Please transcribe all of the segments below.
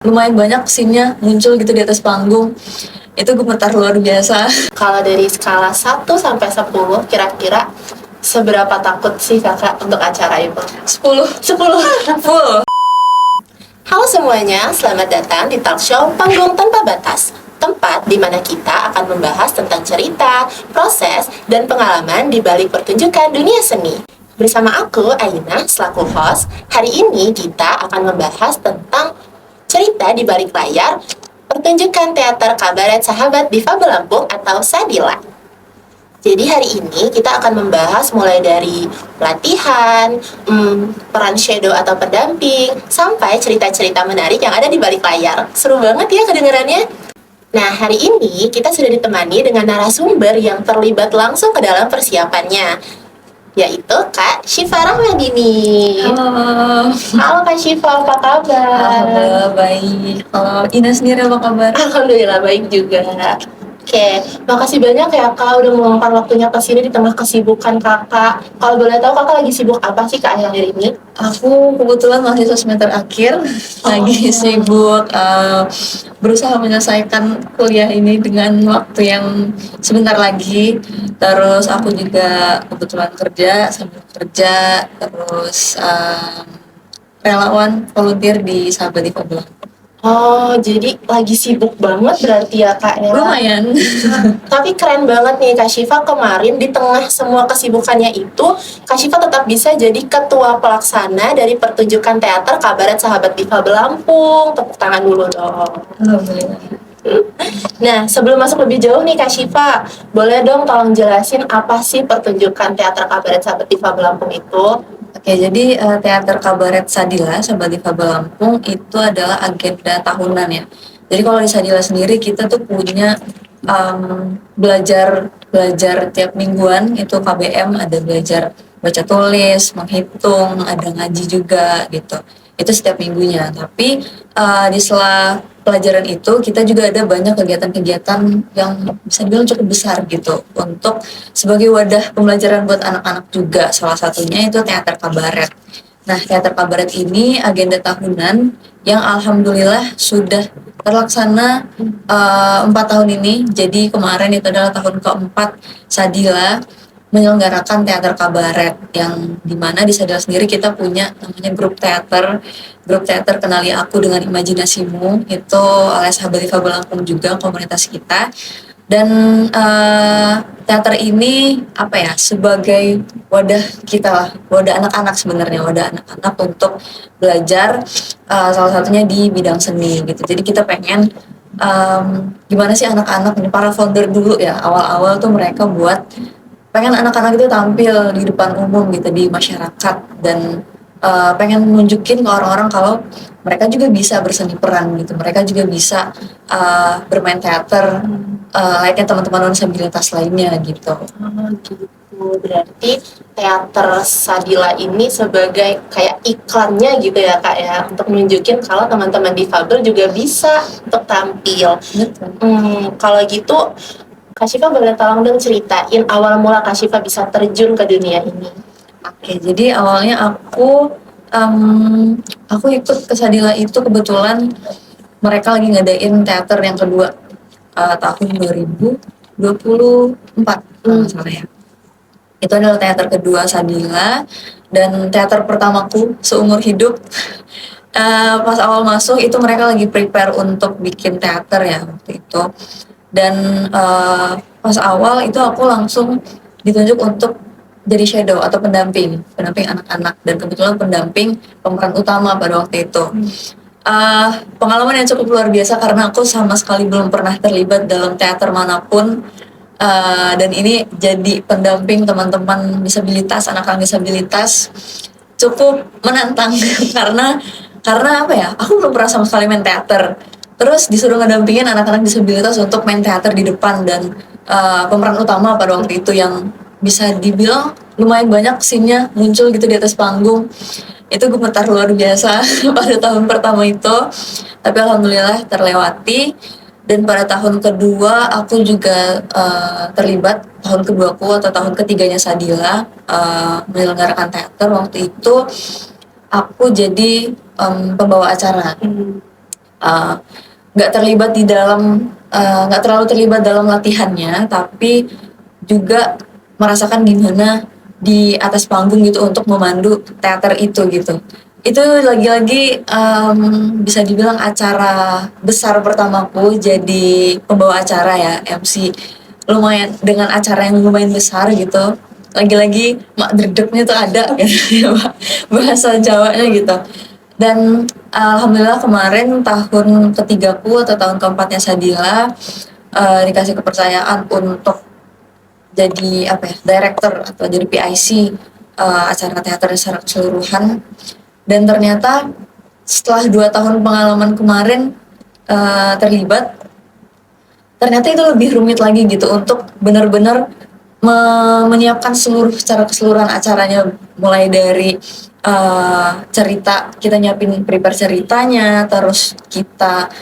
lumayan banyak scene-nya muncul gitu di atas panggung. Itu gemetar luar biasa. Kalau dari skala 1 sampai 10, kira-kira seberapa takut sih kakak untuk acara itu? 10 10. full. Halo semuanya, selamat datang di talk show Panggung Tanpa Batas. Tempat di mana kita akan membahas tentang cerita, proses, dan pengalaman di balik pertunjukan dunia seni. Bersama aku, Aina, selaku host, hari ini kita akan membahas tentang cerita di balik layar pertunjukan teater kabaret Sahabat Difabel Lampung atau Sadila. Jadi hari ini kita akan membahas mulai dari pelatihan, peran shadow atau pendamping, sampai cerita-cerita menarik yang ada di balik layar. Seru banget ya kedengarannya. Nah, hari ini kita sudah ditemani dengan narasumber yang terlibat langsung ke dalam persiapannya, yaitu Kak Syifa Rahmadini. Halo. Halo Kak Syifa, apa kabar? Halo, baik. Kalau Ina sendiri apa kabar? Alhamdulillah baik juga. Oke, makasih banyak ya Kak udah meluangkan waktunya ke sini di tengah kesibukan Kakak. Kalau boleh tahu Kakak lagi sibuk apa sih Kak akhir ini? Aku kebetulan mahasiswa semester akhir, lagi sibuk berusaha menyelesaikan kuliah ini dengan waktu yang sebentar lagi. Terus aku juga kebetulan kerja, sambil kerja, terus relawan volunteer di Sahabat Difabel. Oh, jadi lagi sibuk banget berarti ya Kak ya? Lumayan. Tapi keren banget nih Kak Syifa, kemarin di tengah semua kesibukannya itu, Kak Syifa tetap bisa jadi ketua pelaksana dari pertunjukan teater Kabaret Sahabat Difabel Lampung. Tepuk tangan dulu dong. Alhamdulillah. Nah, sebelum masuk lebih jauh nih Kak Syifa, boleh dong tolong jelasin apa sih pertunjukan teater Kabaret Sahabat Difabel Lampung itu? Oke, jadi teater kabaret Sadila Sahabat Difabel Lampung itu adalah agenda tahunan ya. Jadi kalau di Sadila sendiri kita tuh punya belajar tiap mingguan, itu KBM, ada belajar baca tulis, menghitung, ada ngaji juga gitu. Itu setiap minggunya. Tapi di sela pelajaran itu kita juga ada banyak kegiatan-kegiatan yang bisa dibilang cukup besar gitu untuk sebagai wadah pembelajaran buat anak-anak juga. Salah satunya itu teater kabaret. Nah, teater kabaret ini agenda tahunan yang alhamdulillah sudah terlaksana 4 tahun ini. Jadi kemarin itu adalah tahun keempat Sadila menyelenggarakan teater kabaret, yang dimana di Sadila sendiri kita punya namanya grup teater Kenali Aku Dengan Imajinasimu, itu oleh Sahabat Difabel Lampung juga komunitas kita. Dan teater ini apa ya, sebagai wadah kita lah, wadah anak-anak sebenarnya, wadah anak-anak untuk belajar salah satunya di bidang seni gitu. Jadi kita pengen gimana sih anak-anak ini, para founder dulu ya, awal-awal tuh mereka buat pengen anak-anak itu tampil di depan umum gitu, di masyarakat, dan pengen nunjukin ke orang-orang kalau mereka juga bisa berseni peran gitu, mereka juga bisa bermain teater layaknya teman-teman disabilitas lainnya gitu. Gitu. Berarti teater Sadila ini sebagai kayak iklannya gitu ya Kak ya, untuk nunjukin kalau teman-teman difabel juga bisa untuk tampil. Betul. Kalau gitu Kak Syifa boleh tolong dong ceritain awal mula Kak Syifa bisa terjun ke dunia ini. Oke, jadi awalnya aku ikut ke Sadila itu kebetulan mereka lagi ngadain teater yang kedua tahun 2024 kalau nggak salah ya. Itu adalah teater kedua Sadila dan teater pertamaku seumur hidup. Pas awal masuk itu mereka lagi prepare untuk bikin teater ya waktu itu. Dan pas awal itu aku langsung ditunjuk untuk jadi shadow atau pendamping anak-anak, dan kebetulan pendamping pemeran utama pada waktu itu. Pengalaman yang cukup luar biasa karena aku sama sekali belum pernah terlibat dalam teater manapun. Dan ini jadi pendamping teman-teman disabilitas, anak-anak disabilitas, cukup menantang karena apa ya, aku belum pernah sama sekali main teater, terus disuruh ngedampingin anak-anak disabilitas untuk main teater di depan, dan pemeran utama pada waktu itu yang bisa dibilang lumayan banyak scene-nya muncul gitu di atas panggung. Itu gemetar luar biasa pada tahun pertama itu, tapi alhamdulillah terlewati. Dan pada tahun kedua aku juga terlibat, tahun keduaku atau tahun ketiganya Sadila menyelenggarakan teater. Waktu itu aku jadi pembawa acara. uh, nggak terlibat di dalam nggak terlalu terlibat dalam latihannya, tapi juga merasakan gimana di atas panggung gitu untuk memandu teater itu gitu. Itu lagi-lagi bisa dibilang acara besar pertamaku jadi pembawa acara ya, MC. Lumayan dengan acara yang lumayan besar gitu. Lagi-lagi mak dredegnya tuh ada gitu ya, bahasa Jawanya gitu. Dan alhamdulillah kemarin tahun ketigaku atau tahun keempatnya Sadila dikasih kepercayaan untuk jadi apa ya, director atau jadi PIC acara teater secara keseluruhan. Dan ternyata setelah 2 tahun pengalaman kemarin terlibat, ternyata itu lebih rumit lagi gitu untuk benar-benar menyiapkan secara keseluruhan acaranya, mulai dari cerita, kita nyiapin prepare ceritanya, terus kita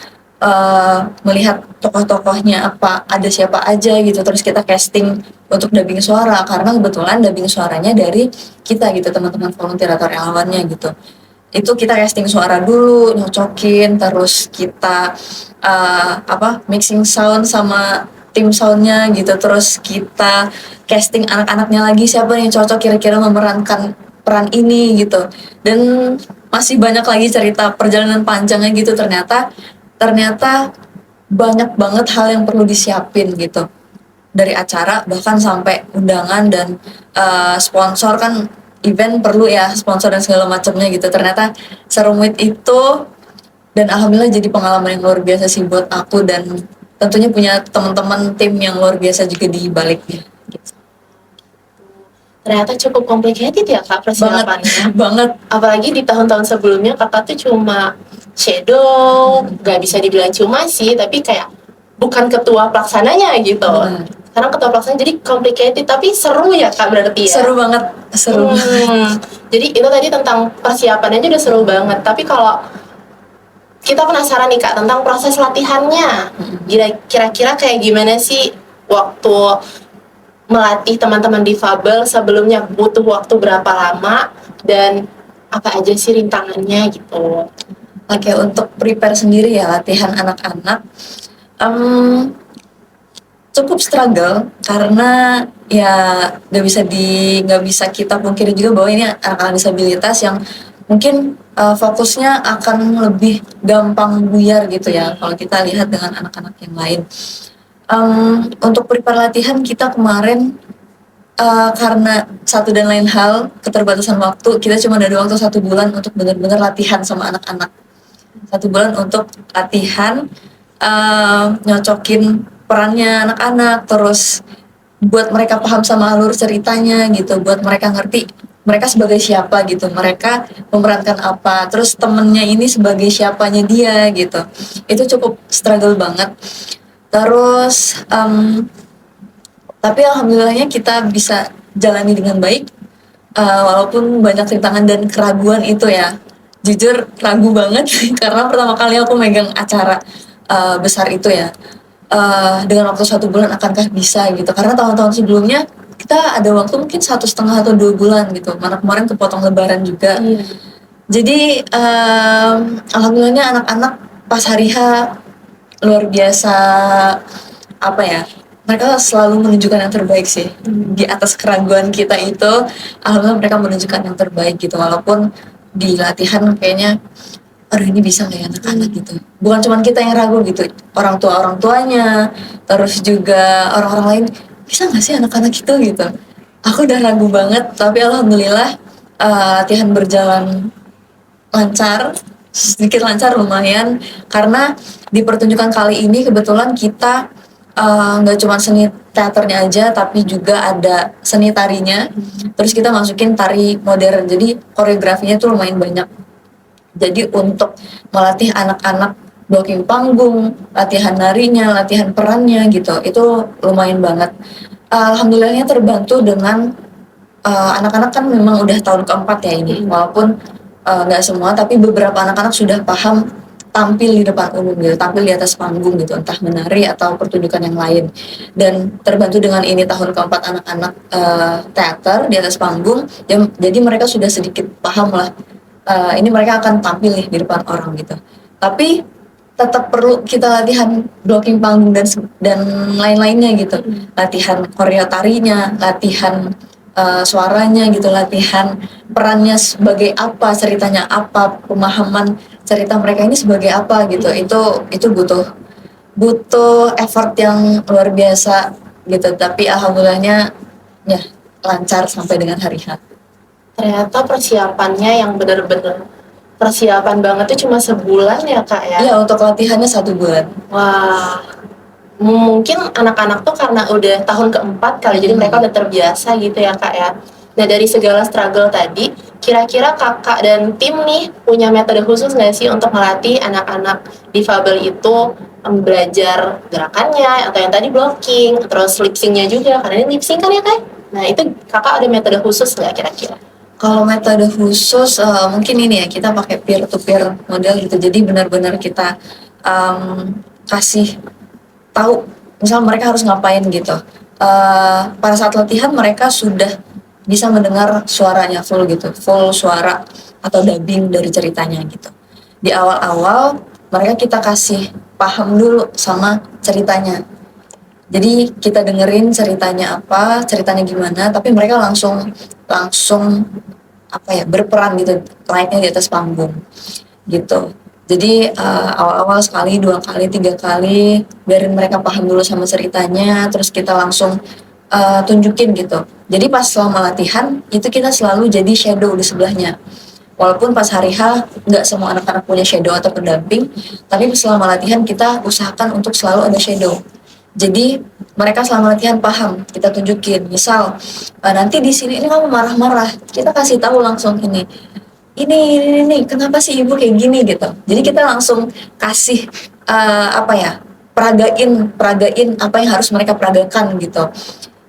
melihat tokoh-tokohnya apa, ada siapa aja gitu, terus kita casting untuk dubbing suara karena kebetulan dubbing suaranya dari kita gitu, teman-teman volunteer atau relawannya gitu. Itu kita casting suara dulu, nyocokin, terus kita mixing sound sama tim soundnya gitu, terus kita casting anak-anaknya lagi, siapa yang cocok kira-kira memerankan peran ini gitu. Dan masih banyak lagi cerita perjalanan panjangnya gitu, ternyata banyak banget hal yang perlu disiapin gitu, dari acara bahkan sampai undangan dan sponsor kan, event perlu ya sponsor dan segala macamnya gitu. Ternyata serumit itu, dan alhamdulillah jadi pengalaman yang luar biasa sih buat aku, dan tentunya punya teman-teman tim yang luar biasa juga di baliknya gitu. Ternyata cukup complicated ya Kak persiapannya. Banget. Apalagi di tahun-tahun sebelumnya Kakak tuh cuma shadow, gak bisa dibilang cuma sih, tapi kayak bukan ketua pelaksananya gitu. Karena ketua pelaksana jadi complicated, tapi seru ya Kak berarti ya? Seru banget, seru. Jadi itu tadi tentang persiapannya udah seru banget, tapi kalau kita penasaran nih Kak tentang proses latihannya, kira-kira kayak gimana sih waktu melatih teman-teman difabel sebelumnya, butuh waktu berapa lama dan apa aja sih rintangannya gitu. Oke, untuk prepare sendiri ya latihan anak-anak cukup struggle karena ya nggak bisa kita pungkiri juga bahwa ini anak-anak disabilitas yang mungkin fokusnya akan lebih gampang buyar gitu ya kalau kita lihat dengan anak-anak yang lain. Untuk prepare latihan kita kemarin karena satu dan lain hal, keterbatasan waktu, kita cuma ada waktu 1 bulan untuk benar-benar latihan sama anak-anak. 1 bulan untuk latihan, nyocokin perannya anak-anak, terus buat mereka paham sama alur ceritanya gitu, buat mereka ngerti mereka sebagai siapa gitu, mereka memerankan apa, terus temennya ini sebagai siapanya dia gitu. Itu cukup struggle banget. Terus tapi alhamdulillahnya kita bisa jalani dengan baik, walaupun banyak rintangan dan keraguan itu ya. Jujur ragu banget karena pertama kali aku megang acara besar itu ya. Dengan waktu 1 bulan akankah bisa gitu, karena tahun-tahun sebelumnya kita ada waktu mungkin 1,5 atau 2 bulan gitu, mana kemarin kepotong lebaran juga. Jadi alhamdulillahnya anak-anak pas hari H luar biasa, apa ya, mereka selalu menunjukkan yang terbaik sih. Di atas keraguan kita itu, alhamdulillah mereka menunjukkan yang terbaik gitu, walaupun di latihan kayaknya aduh ini bisa nggak ya anak-anak gitu. Bukan cuma kita yang ragu gitu, orang tuanya, terus juga orang-orang lain, bisa nggak sih anak-anak itu gitu. Aku udah ragu banget, tapi alhamdulillah latihan berjalan lancar, sedikit lancar lumayan, karena di pertunjukan kali ini kebetulan kita nggak cuma seni teaternya aja, tapi juga ada seni tarinya. Terus kita masukin tari modern, jadi koreografinya tuh lumayan banyak. Jadi untuk melatih anak-anak blocking panggung, latihan narinya, latihan perannya gitu, itu lumayan banget. Alhamdulillahnya terbantu dengan anak-anak kan memang udah tahun keempat ya ini, walaupun nggak semua, tapi beberapa anak-anak sudah paham tampil di depan umum gitu, tampil di atas panggung gitu, entah menari atau pertunjukan yang lain. Dan terbantu dengan ini tahun keempat anak-anak teater di atas panggung, jadi mereka sudah sedikit paham lah, ini mereka akan tampil nih di depan orang gitu. Tapi tetap perlu kita latihan blocking panggung dan lain-lainnya gitu. Latihan koreo tarinya, latihan suaranya gitu, latihan perannya sebagai apa, ceritanya apa, pemahaman cerita mereka ini sebagai apa gitu. Itu butuh butuh effort yang luar biasa gitu. Tapi alhamdulillahnya ya lancar sampai dengan hari H. Ternyata persiapannya yang bener-bener persiapan banget tuh cuma sebulan ya kak ya? Iya, untuk latihannya 1 bulan. Wah, mungkin anak-anak tuh karena udah tahun keempat kali, jadi mereka udah terbiasa gitu ya kak ya. Nah dari segala struggle tadi, kira-kira kakak dan tim nih punya metode khusus nggak sih untuk melatih anak-anak difabel itu belajar gerakannya, atau yang tadi blocking, terus lip syncnya juga, karena ini lip sync kan ya kak? Nah itu kakak ada metode khusus nggak kira-kira? Kalau metode khusus mungkin ini ya, kita pakai peer to peer model gitu. Jadi benar-benar kita kasih tahu misal mereka harus ngapain gitu. Pada saat latihan mereka sudah bisa mendengar suaranya full gitu, full suara atau dubbing dari ceritanya gitu. Di awal-awal mereka kita kasih paham dulu sama ceritanya. Jadi kita dengerin ceritanya apa, ceritanya gimana, tapi mereka langsung langsung apa ya, berperan gitu, naiknya di atas panggung gitu. Jadi awal-awal sekali, 2 kali, 3 kali, biarin mereka paham dulu sama ceritanya, terus kita langsung tunjukin gitu. Jadi pas selama latihan itu kita selalu jadi shadow di sebelahnya. Walaupun pas hari H nggak semua anak-anak punya shadow atau pendamping, tapi selama latihan kita usahakan untuk selalu ada shadow. Jadi mereka selama latihan paham, kita tunjukin. Misal nanti di sini ini kamu marah-marah, kita kasih tahu langsung ini kenapa sih ibu kayak gini gitu. Jadi kita langsung kasih apa ya, peragain apa yang harus mereka peragakan gitu.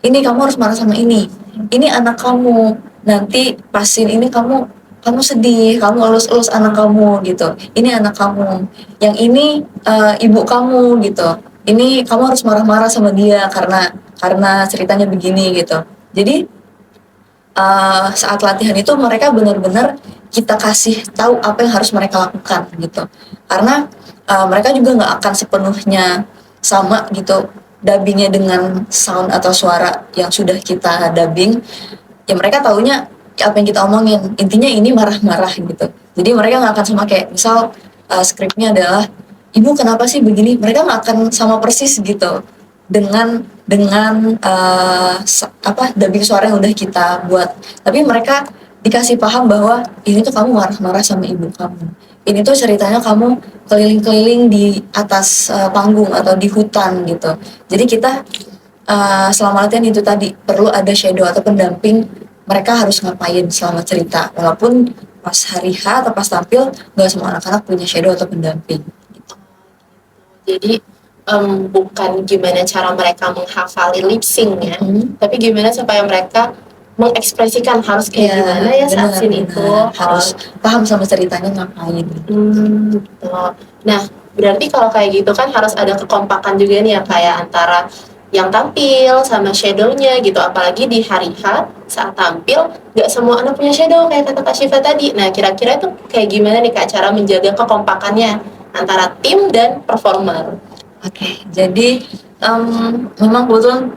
Ini kamu harus marah sama ini anak kamu, nanti pasin ini kamu sedih, kamu elus-elus anak kamu gitu. Ini anak kamu, yang ini ibu kamu gitu. Ini kamu harus marah-marah sama dia karena ceritanya begini gitu. Jadi saat latihan itu mereka benar-benar kita kasih tahu apa yang harus mereka lakukan gitu. Karena mereka juga nggak akan sepenuhnya sama gitu dubbingnya dengan sound atau suara yang sudah kita dubbing. Ya mereka taunya apa yang kita omongin, intinya ini marah-marah gitu. Jadi mereka nggak akan sama kayak misal skripnya adalah ibu kenapa sih begini, mereka nggak akan sama persis gitu dengan apa dubbing suara yang udah kita buat. Tapi mereka dikasih paham bahwa ini tuh kamu marah-marah sama ibu kamu, ini tuh ceritanya kamu keliling-keliling di atas panggung atau di hutan gitu. Jadi kita selama latihan itu tadi perlu ada shadow atau pendamping, mereka harus ngapain selama cerita, walaupun pas hari H atau pas tampil nggak semua anak-anak punya shadow atau pendamping gitu. Jadi bukan gimana cara mereka menghafali lip sync-nya, tapi gimana supaya mereka mengekspresikan harus kayak gimana ya saat scene itu. Harus paham sama ceritanya ngapain. Gitu. Nah, berarti kalau kayak gitu kan harus ada kekompakan juga nih ya, kayak antara yang tampil sama shadow-nya gitu. Apalagi di hari H saat tampil, nggak semua anak punya shadow kayak kata Kak Syifa tadi. Nah, kira-kira itu kayak gimana nih Kak cara menjaga kekompakannya antara tim dan performer? Oke, jadi memang kebetulan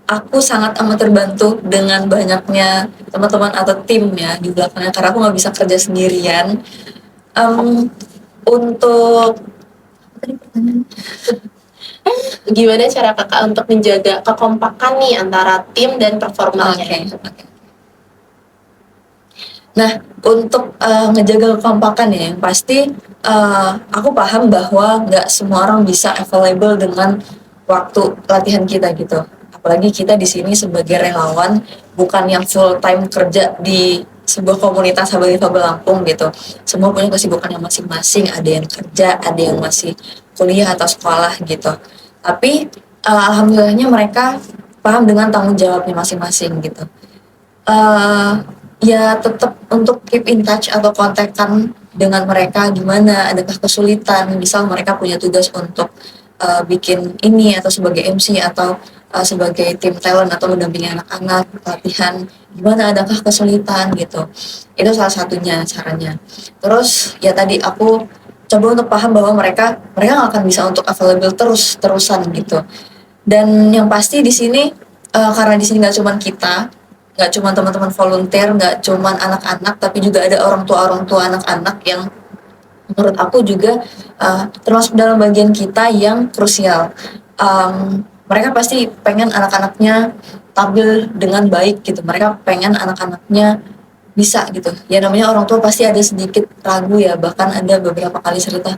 aku sangat amat terbantu dengan banyaknya teman-teman atau tim ya di belakangnya, karena aku nggak bisa kerja sendirian. Untuk Gimana cara kakak untuk menjaga kekompakan nih antara tim dan performernya? Oke. Nah, untuk ngejaga kekompakan ya, yang pasti aku paham bahwa nggak semua orang bisa available dengan waktu latihan kita gitu. Apalagi kita di sini sebagai relawan, bukan yang full time kerja di sebuah komunitas Difabel Lampung gitu. Semua punya kesibukannya masing-masing, ada yang kerja, ada yang masih kuliah atau sekolah gitu. Tapi alhamdulillahnya mereka paham dengan tanggung jawabnya masing-masing gitu. Ya tetap untuk keep in touch atau kontakkan dengan mereka, gimana, adakah kesulitan, misal mereka punya tugas untuk bikin ini atau sebagai MC atau sebagai tim talent atau mendampingi anak-anak latihan, gimana, adakah kesulitan gitu. Itu salah satunya caranya. Terus ya tadi aku coba untuk paham bahwa mereka nggak akan bisa untuk available terusan gitu. Dan yang pasti di sini karena di sini nggak cuman kita, nggak cuman teman-teman volunteer, nggak cuman anak-anak, tapi juga ada orang tua anak-anak yang menurut aku juga termasuk dalam bagian kita yang krusial. Mereka pasti pengen anak-anaknya tampil dengan baik gitu. Mereka pengen anak-anaknya bisa gitu. Ya namanya orang tua pasti ada sedikit ragu ya. Bahkan ada beberapa kali cerita,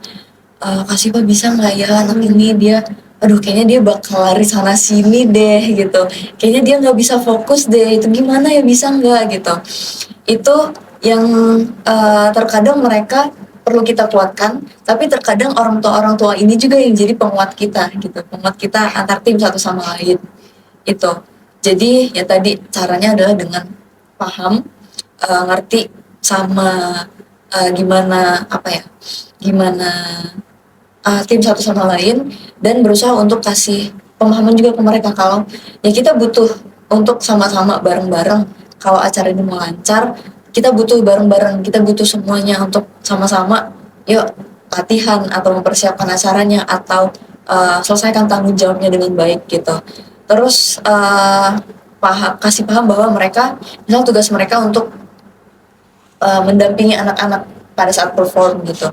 Kak Siva bisa nggak ya anak ini dia, aduh kayaknya dia bakal lari sana sini deh gitu. Kayaknya dia nggak bisa fokus deh. Itu gimana ya bisa nggak gitu. Itu yang terkadang mereka perlu kita kuatkan, tapi terkadang orang tua ini juga yang jadi penguat kita gitu, penguat kita antar tim satu sama lain itu. Jadi ya tadi caranya adalah dengan paham, ngerti sama gimana apa ya, gimana tim satu sama lain, dan berusaha untuk kasih pemahaman juga ke mereka kalau ya kita butuh untuk sama-sama bareng-bareng kalau acara ini mau lancar, kita butuh bareng-bareng, kita butuh semuanya untuk sama-sama yuk latihan atau mempersiapkan acaranya atau selesaikan tanggung jawabnya dengan baik gitu. Terus kasih paham bahwa mereka misal tugas mereka untuk mendampingi anak-anak pada saat perform gitu.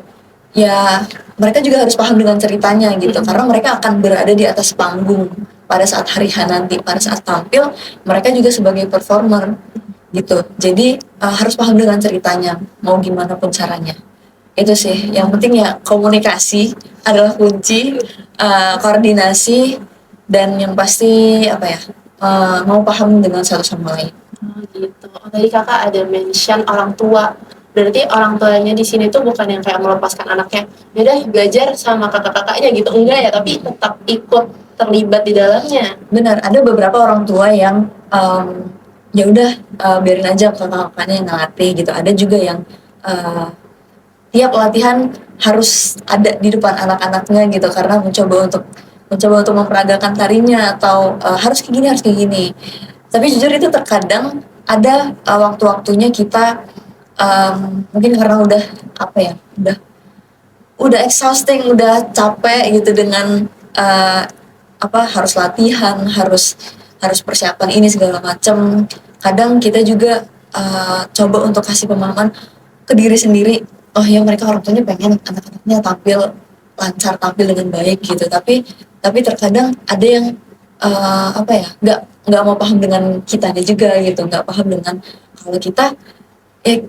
Ya mereka juga harus paham dengan ceritanya gitu, karena mereka akan berada di atas panggung pada saat hari H nanti, pada saat tampil mereka juga sebagai performer gitu. Jadi harus paham dengan ceritanya, mau gimana pun caranya. Itu sih, yang penting ya komunikasi adalah kunci, koordinasi, dan yang pasti apa ya, mau paham dengan satu sama lain. Oh gitu. Oh, tadi kakak ada mention orang tua. Berarti orang tuanya di sini tuh bukan yang kayak melepaskan anaknya, ya udah belajar sama kakak-kakaknya gitu, enggak ya, tapi tetap ikut terlibat di dalamnya. Benar, ada beberapa orang tua yang ya udah biarin aja kakak-kakaknya yang ngelatih gitu. Ada juga yang tiap latihan harus ada di depan anak-anaknya gitu, karena mencoba untuk memperagakan tarinya atau harus kayak gini. Tapi jujur itu terkadang ada waktu-waktunya kita mungkin karena udah apa ya, udah exhausting, udah capek gitu dengan harus latihan, harus persiapan ini segala macam. Kadang kita juga coba untuk kasih pemahaman ke diri sendiri. Oh ya mereka orang tuanya pengen anak-anaknya tampil lancar, tampil dengan baik gitu. Tapi terkadang ada yang nggak mau paham dengan kitanya juga gitu, nggak paham dengan kalau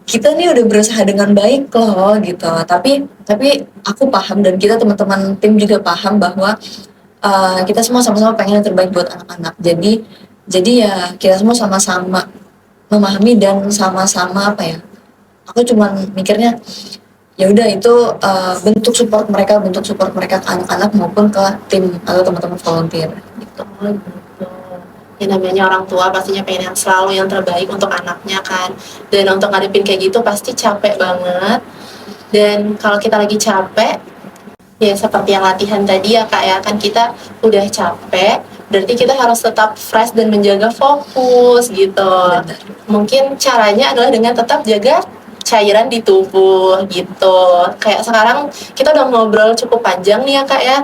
kita nih udah berusaha dengan baik loh gitu. Tapi aku paham dan kita teman-teman tim juga paham bahwa kita semua sama-sama pengen yang terbaik buat anak-anak. Jadi ya kita semua sama-sama memahami dan sama-sama apa ya. Aku cuman mikirnya ya udah itu bentuk support mereka ke anak-anak maupun ke tim atau teman-teman volunteer gitu. Oh gitu. Ya namanya orang tua pastinya pengen yang selalu yang terbaik untuk anaknya kan. Dan untuk ngadepin kayak gitu pasti capek banget. Dan kalau kita lagi capek, ya seperti yang latihan tadi ya kak ya, kan kita udah capek, berarti kita harus tetap fresh dan menjaga fokus gitu. Benar. Mungkin caranya adalah dengan tetap jaga cairan di tubuh gitu. Kayak sekarang kita udah ngobrol cukup panjang nih ya kak ya,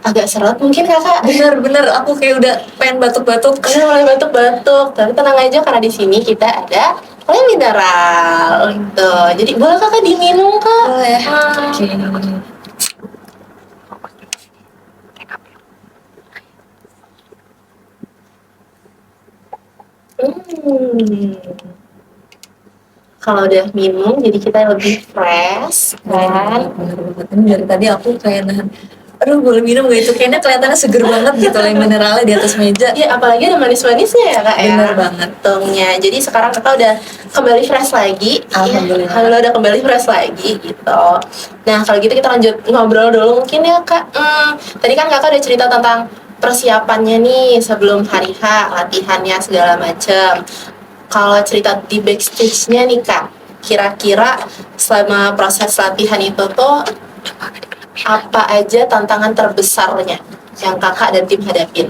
agak seret mungkin kakak. Bener aku kayak udah pengen batuk-batuk. Udah mulai batuk-batuk, tapi tenang aja karena di sini kita ada oleh mineral gitu. Jadi boleh kakak diminum kak? Boleh. Oke. Kalau udah minum, jadi kita lebih fresh kan? Bener banget. Ini dari tadi aku kayak nahan, aduh boleh minum gak itu, kayaknya kelihatannya seger banget gitu lah mineralnya di atas meja. Iya, apalagi ada manis-manisnya ya kak ya. Bener banget. Untungnya. Jadi sekarang kakak udah kembali fresh lagi. Alhamdulillah. Alhamdulillah udah kembali fresh lagi gitu. Nah kalau gitu kita lanjut ngobrol dulu mungkin ya kak. Tadi kan kakak udah cerita tentang persiapannya nih sebelum hari H, latihannya segala macem. Kalau cerita di backstage-nya nih kak, kira-kira selama proses latihan itu tuh apa aja tantangan terbesarnya yang kakak dan tim hadapin?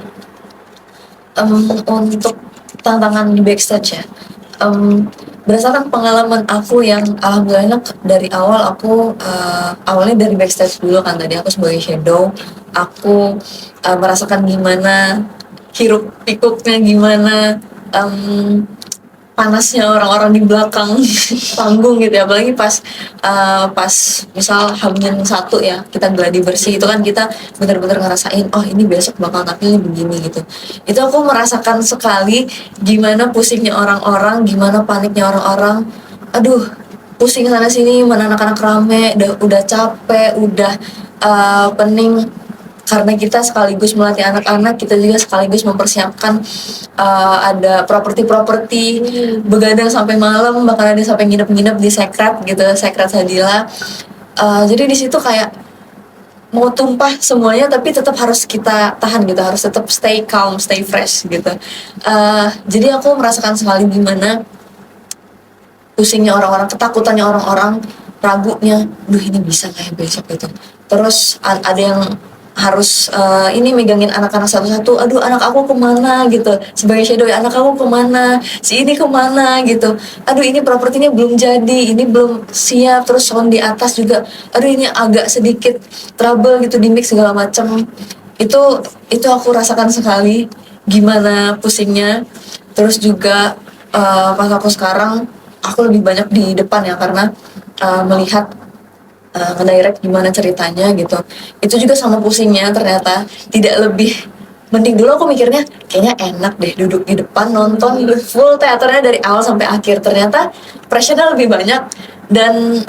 Untuk tantangan di backstage ya, berdasarkan pengalaman aku yang alhamdulillah dari awal aku awalnya dari backstage dulu kan, tadi aku sebagai shadow, aku merasakan gimana hiruk pikuknya, gimana panasnya orang-orang di belakang panggung gitu ya, apalagi pas misal Hamin satu ya, kita gladi bersih itu kan, kita benar-benar ngerasain oh ini besok bakal tampilnya begini gitu. Itu aku merasakan sekali gimana pusingnya orang-orang, gimana paniknya orang-orang. Aduh, pusing sana sini, mana anak-anak rame, udah capek, udah pening, karena kita sekaligus melatih anak-anak, kita juga sekaligus mempersiapkan ada properti-properti, begadang sampai malam, bahkan ada sampai nginep-nginep di Sekret gitu, Sekret Sadila. Jadi di situ kayak mau tumpah semuanya, tapi tetap harus kita tahan gitu, harus tetap stay calm, stay fresh gitu. Jadi aku merasakan sekali gimana pusingnya orang-orang, ketakutannya orang-orang, ragunya, duh ini bisa nggak ya besok gitu. Terus ada yang harus ini megangin anak-anak satu-satu, aduh anak aku kemana gitu, sebagai shadow anak aku kemana, si ini kemana gitu, aduh ini propertinya belum jadi, ini belum siap, terus sound di atas juga, aduh ini agak sedikit trouble gitu di mix segala macam. Itu aku rasakan sekali gimana pusingnya. Terus juga pas aku sekarang, aku lebih banyak di depan ya, karena melihat ngedirect gimana ceritanya gitu. Itu juga sama pusingnya, ternyata tidak lebih mending. Dulu aku mikirnya kayaknya enak deh duduk di depan nonton full teaternya dari awal sampai akhir, ternyata pressure-nya lebih banyak dan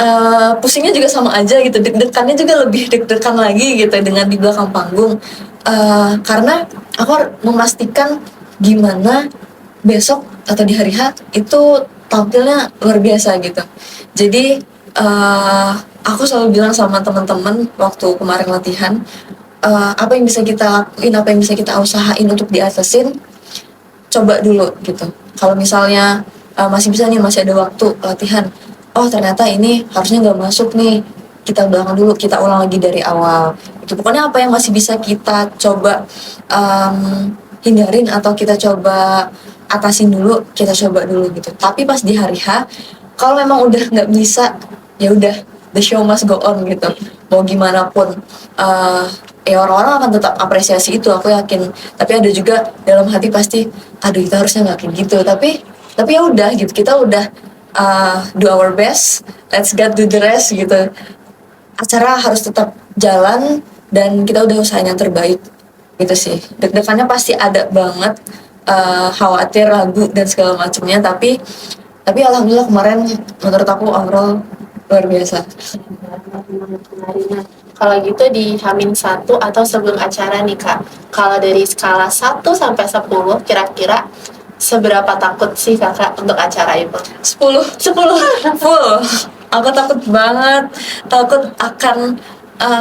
pusingnya juga sama aja gitu, deg-degannya juga lebih deg-degan lagi gitu dengan di belakang panggung. Karena aku harus memastikan gimana besok atau di hari H itu tampilnya luar biasa gitu. Jadi aku selalu bilang sama teman-teman waktu kemarin latihan, apa yang bisa kita lakuin, apa yang bisa kita usahain untuk diatasin, coba dulu gitu. Kalau misalnya masih bisa nih, masih ada waktu latihan, oh ternyata ini harusnya nggak masuk nih, kita belakang dulu, kita ulang lagi dari awal. Itu pokoknya apa yang masih bisa kita coba hindarin atau kita coba atasin dulu, kita coba dulu gitu. Tapi pas di hari H, kalau memang udah nggak bisa, ya udah, the show must go on gitu. Mau gimana pun, ya orang-orang akan tetap apresiasi itu, aku yakin. Tapi ada juga dalam hati pasti, aduh kita harusnya nggak kayak gitu. Tapi ya udah gitu, kita udah do our best, let's get do the rest gitu. Acara harus tetap jalan dan kita udah usahain yang terbaik gitu sih. Deg-degannya pasti ada banget, khawatir, ragu dan segala macamnya, tapi alhamdulillah kemarin menurut aku overall luar biasa. Kalau gitu di Hamin 1 atau sebelum acara nih Kak, kalau dari skala 1 sampai 10 kira-kira seberapa takut sih Kakak untuk acara itu? 10 full. Aku takut banget, takut akan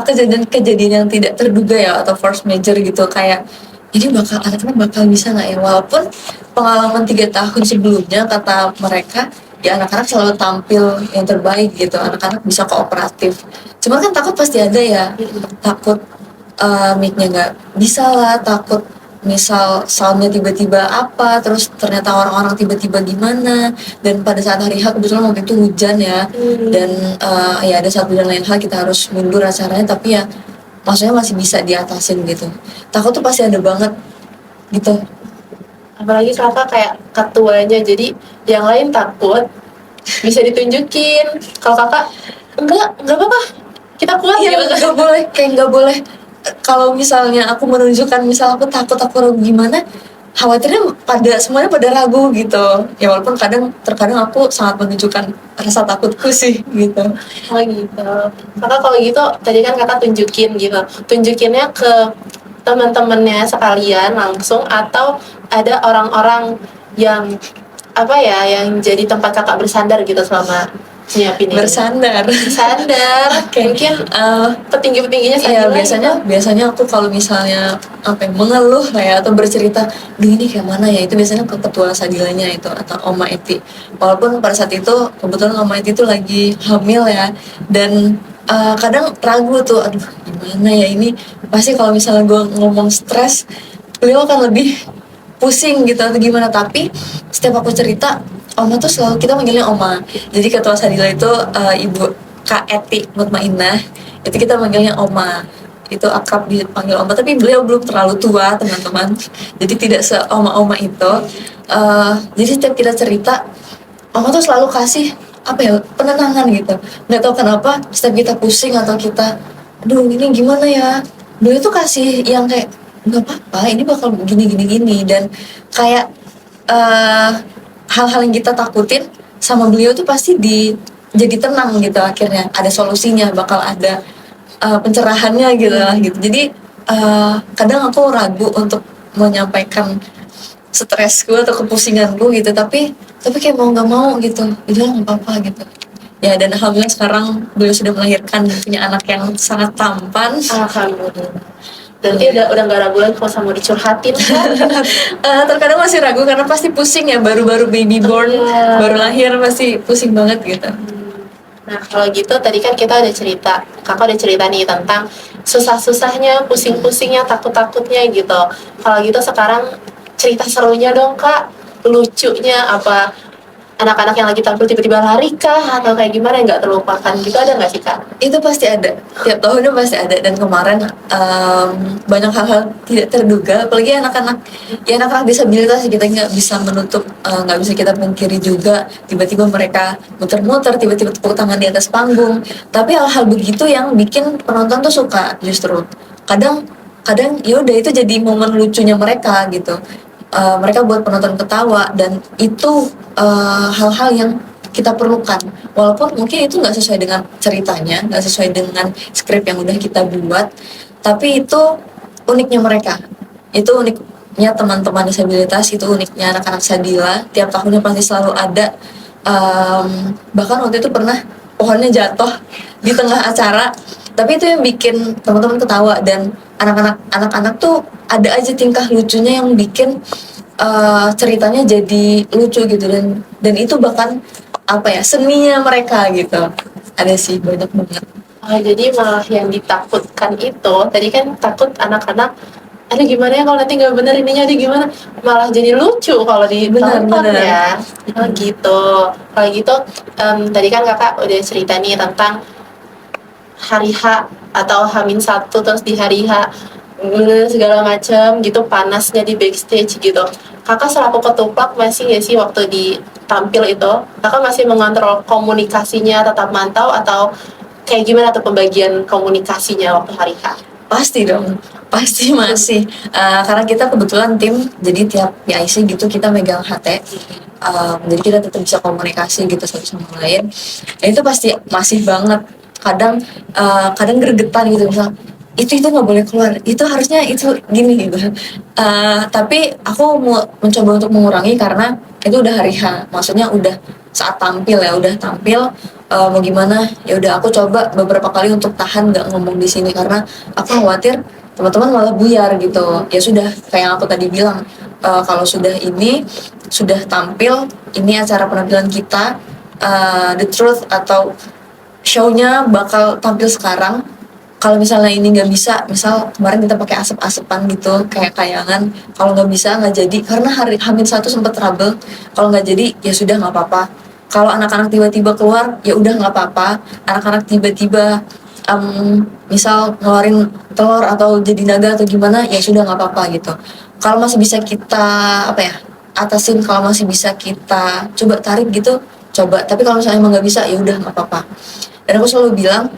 kejadian-kejadian yang tidak terduga ya, atau force major gitu, kayak ini anak-anak bakal bisa nggak ya, walaupun pengalaman 3 tahun sebelumnya kata mereka ya anak-anak selalu tampil yang terbaik gitu, anak-anak bisa kooperatif. Cuman kan takut pasti ada ya, takut mic-nya nggak bisa lah, takut misal soundnya tiba-tiba apa, terus ternyata orang-orang tiba-tiba gimana. Dan pada saat hari H kebetulan waktu itu hujan ya, dan ya ada satu dan lain hal kita harus mundur acaranya, tapi ya maksudnya masih bisa diatasin gitu. Takut tuh pasti ada banget gitu. Apalagi Kakak kayak ketuanya, jadi yang lain takut bisa ditunjukin. Kalau Kakak enggak apa-apa, kita kuat Iya, gitu. nggak boleh, kayak nggak boleh. Kalau misalnya aku menunjukkan, misal aku takut, aku ragu gimana, khawatirnya semuanya pada ragu gitu. Ya walaupun terkadang aku sangat menunjukkan rasa takutku sih gitu. Oh gitu. Kakak kalau gitu tadi kan Kakak tunjukin gitu. Tunjukinnya ke teman-temannya sekalian langsung atau ada orang-orang yang apa ya, yang jadi tempat Kakak bersandar gitu selama nyiapin ini? Bersandar. Bersandar. Oke. Mungkin petinggi-petingginya Iya, Sadila biasanya aku kalau misalnya apa ya, mengeluh kayak atau bercerita, duh ini kayak mana ya, itu biasanya ke ketua Sadilanya itu atau Oma Eti. Walaupun pada saat itu kebetulan Oma Eti itu lagi hamil ya, dan kadang ragu tuh, aduh gimana ya ini, pasti kalau misalnya gue ngomong stres, beliau akan lebih pusing gitu atau gimana. Tapi setiap aku cerita, Oma tuh selalu kita manggilnya Oma. Jadi ketua Sadila itu Ibu Kak Eti Mutmainah. Itu kita manggilnya Oma. Itu akrab dipanggil Oma, tapi beliau belum terlalu tua, teman-teman. Jadi tidak se-oma-oma itu. Jadi setiap kita cerita, Oma tuh selalu kasih apa ya, penenangan gitu. Nggak tahu kenapa setiap kita pusing atau kita, aduh ini gimana ya, beliau tuh kasih yang kayak nggak apa-apa, ini bakal gini gini gini, dan kayak eh, hal-hal yang kita takutin sama beliau tuh pasti jadi tenang gitu, akhirnya ada solusinya, bakal ada pencerahannya gitu lah gitu. Jadi kadang aku ragu untuk menyampaikan stresku atau kepusinganku gitu, tapi kayak mau nggak mau gitu, udah nggak apa-apa gitu ya. Dan alhamdulillah sekarang beliau sudah melahirkan, punya anak yang sangat tampan. Alhamdulillah. Berarti udah nggak ragu lagi kalau sama dicurhatin kan? Terkadang masih ragu karena pasti pusing ya, baru-baru baby born, Iya. baru lahir pasti pusing banget gitu. Nah, kalau gitu tadi kan kita udah cerita, kakak udah cerita nih tentang susah-susahnya, pusing-pusingnya, takut-takutnya gitu. Kalau gitu sekarang cerita serunya dong kak, lucunya apa, anak-anak yang lagi tampil tiba-tiba lari kah, atau kayak gimana yang nggak terlupakan gitu, ada nggak sih kak? Itu pasti ada, tiap tahunnya pasti ada. Dan kemarin banyak hal-hal tidak terduga, apalagi anak-anak, ya anak-anak disabilitas, kita nggak bisa menutup, nggak bisa kita pungkiri juga, tiba-tiba mereka muter-muter, tiba-tiba tepuk tangan di atas panggung. Tapi hal-hal begitu yang bikin penonton tuh suka, justru kadang kadang ya udah, itu jadi momen lucunya mereka gitu. Mereka buat penonton ketawa, dan itu hal-hal yang kita perlukan, walaupun mungkin itu nggak sesuai dengan ceritanya, nggak sesuai dengan skrip yang udah kita buat, tapi itu uniknya mereka, itu uniknya teman-teman disabilitas, itu uniknya anak-anak Sadila. Tiap tahunnya pasti selalu ada. Bahkan waktu itu pernah pohonnya jatuh di tengah acara, tapi itu yang bikin teman-teman ketawa. Dan anak-anak tuh ada aja tingkah lucunya yang bikin ceritanya jadi lucu gitu, dan itu bahkan apa ya, seninya mereka gitu. Ada sih, banyak banget. Jadi malah yang ditakutkan itu, tadi kan takut anak-anak, ada gimana ya kalau nanti nggak bener ininya, ada gimana, malah jadi lucu kalau ditonton Benar. ya. Oh gitu. Kalau gitu, tadi kan kakak udah cerita nih tentang hari H atau H-1 terus di hari H segala macam gitu, panasnya di backstage gitu. Kakak selaku ketuplak masih nggak sih waktu di tampil itu, kakak masih mengontrol komunikasinya, tetap mantau, atau kayak gimana tuh pembagian komunikasinya waktu hari H? Pasti dong, pasti masih. Karena kita kebetulan tim, jadi tiap PIC gitu kita megang HT. Jadi kita tetap bisa komunikasi gitu satu sama lain. Dan itu pasti masih banget. Kadang gregetan gitu, misal itu nggak boleh keluar, itu harusnya itu gini gitu. Tapi aku mau mencoba untuk mengurangi, karena itu udah hari H, maksudnya udah saat tampil ya, udah tampil. Mau gimana ya udah, aku coba beberapa kali untuk tahan nggak ngomong di sini, karena aku khawatir teman-teman malah buyar gitu. Ya sudah, kayak yang aku tadi bilang, kalau sudah tampil, ini acara penampilan kita, the truth atau show-nya bakal tampil sekarang. Kalau misalnya ini nggak bisa, misal kemarin kita pakai asap-asapan gitu kayak kayangan, kalau nggak bisa nggak jadi, karena hari H-1 sempat trouble. Kalau nggak jadi ya sudah, nggak apa-apa. Kalau anak-anak tiba-tiba keluar ya udah nggak apa-apa. Anak-anak tiba-tiba misal ngeluarin telur atau jadi naga atau gimana, ya sudah nggak apa-apa gitu. Kalau masih bisa kita apa ya, atasin, kalau masih bisa kita coba tarik gitu, coba. Tapi kalau misalnya emang nggak bisa ya udah nggak apa-apa. Dan aku selalu bilang,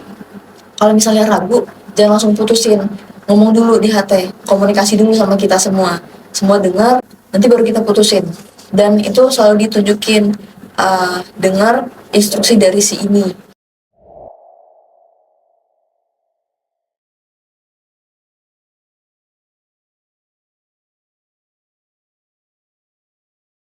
kalau misalnya ragu, jangan langsung putusin. Ngomong dulu di HT, komunikasi dulu sama kita semua. Semua dengar, nanti baru kita putusin. Dan itu selalu ditunjukin, dengar instruksi dari si ini.